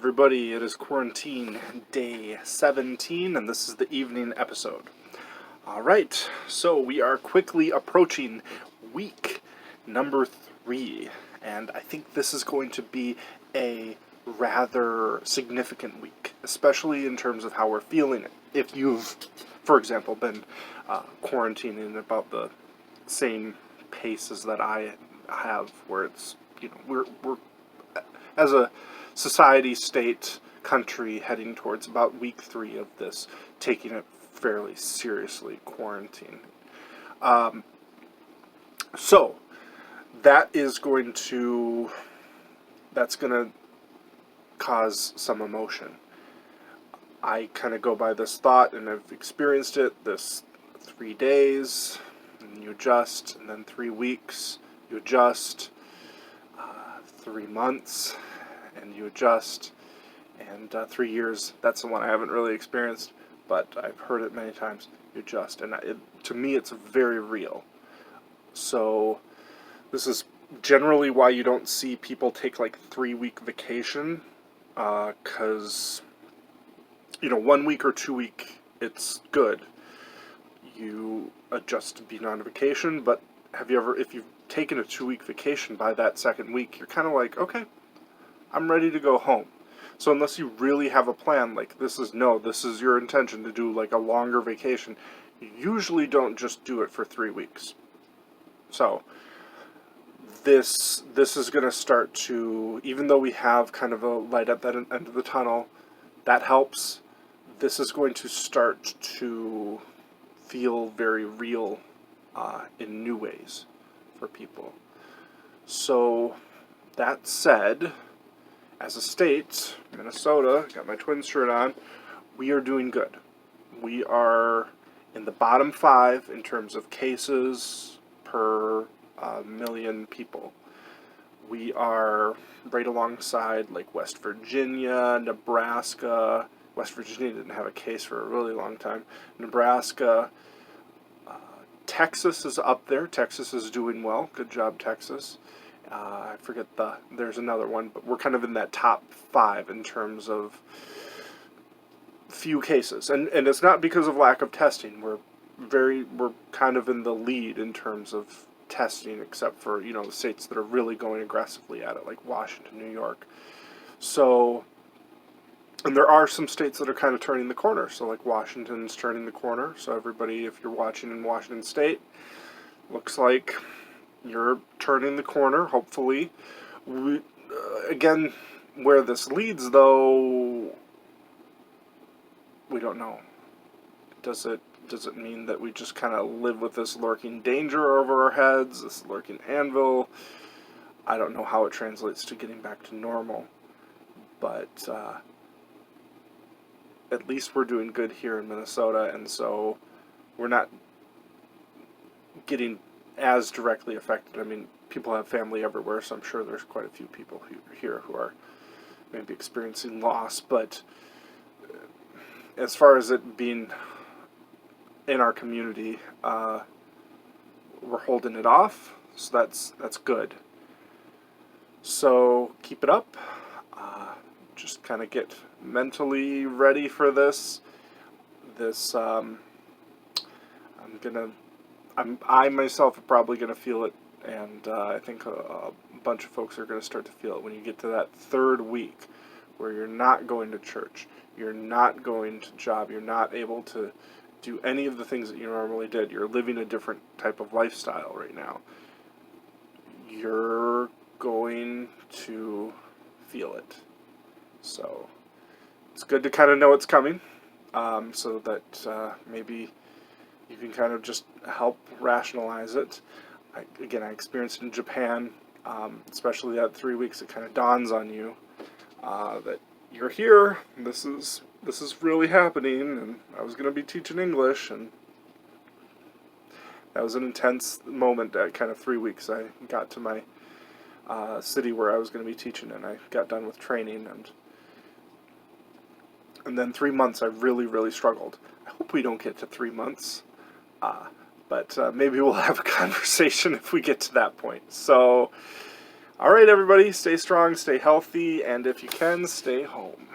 everybody, it is quarantine day 17, and this is the evening episode. Alright, so we are quickly approaching week number 3, and I think this is going to be a rather significant week, especially in terms of how we're feeling it. If you've, for example, been quarantining about the same pace as that I have, where it's, we're as a society, state, country heading towards about week 3 of this, taking it fairly seriously, quarantine. So that's going to cause some emotion. I kind of go by this thought, and I've experienced it, this 3 days, and you adjust, and then 3 weeks, you adjust, 3 months, and you adjust, and 3 years, that's the one I haven't really experienced, but I've heard it many times, you adjust, and to me it's very real. So this is generally why you don't see people take like 3-week vacation, because 1 week or 2 week, it's good. You adjust to being on vacation, but if you've taken a 2-week vacation, by that second week, you're kind of like, okay, I'm ready to go home. So unless you really have a plan, like this is your intention to do like a longer vacation, you usually don't just do it for 3 weeks. So this is going to start to, even though we have kind of a light at that end of the tunnel, that helps. This is going to start to feel very real in new ways for people. So that said, as a state, Minnesota, got my Twins shirt on, we are doing good. We are in the bottom 5 in terms of cases per million people. We are right alongside like West Virginia, Nebraska. West Virginia didn't have a case for a really long time. Nebraska, Texas is up there. Texas is doing well. Good job, Texas. I forget there's another one, but we're kind of in that top 5 in terms of few cases. And it's not because of lack of testing. We're kind of in the lead in terms of testing, except for, the states that are really going aggressively at it, like Washington, New York. So, and there are some states that are kind of turning the corner. So like Washington's turning the corner. So everybody, if you're watching in Washington State, looks like you're turning the corner, hopefully. Again, where this leads, though, we don't know. Does it mean that we just kind of live with this lurking danger over our heads, this lurking anvil? I don't know how it translates to getting back to normal. But at least we're doing good here in Minnesota, and so we're not getting as directly affected. I mean, people have family everywhere, so I'm sure there's quite a few people here who are maybe experiencing loss, but as far as it being in our community, we're holding it off, so that's good. So keep it up. Just kind of get mentally ready for this. I myself are probably going to feel it, and I think a bunch of folks are going to start to feel it when you get to that 3rd week where you're not going to church, you're not going to job, you're not able to do any of the things that you normally did. You're living a different type of lifestyle right now. You're going to feel it. So it's good to kind of know it's coming, so that maybe you can kind of just help rationalize it. I experienced it in Japan, especially that 3 weeks. It kind of dawns on you that you're here. This is really happening, and I was going to be teaching English, and that was an intense moment. At kind of 3 weeks, I got to my city where I was going to be teaching, and I got done with training, and then 3 months I really, really struggled. I hope we don't get to 3 months. But maybe we'll have a conversation if we get to that point. So All right, everybody, stay strong, stay healthy, and if you can, stay home.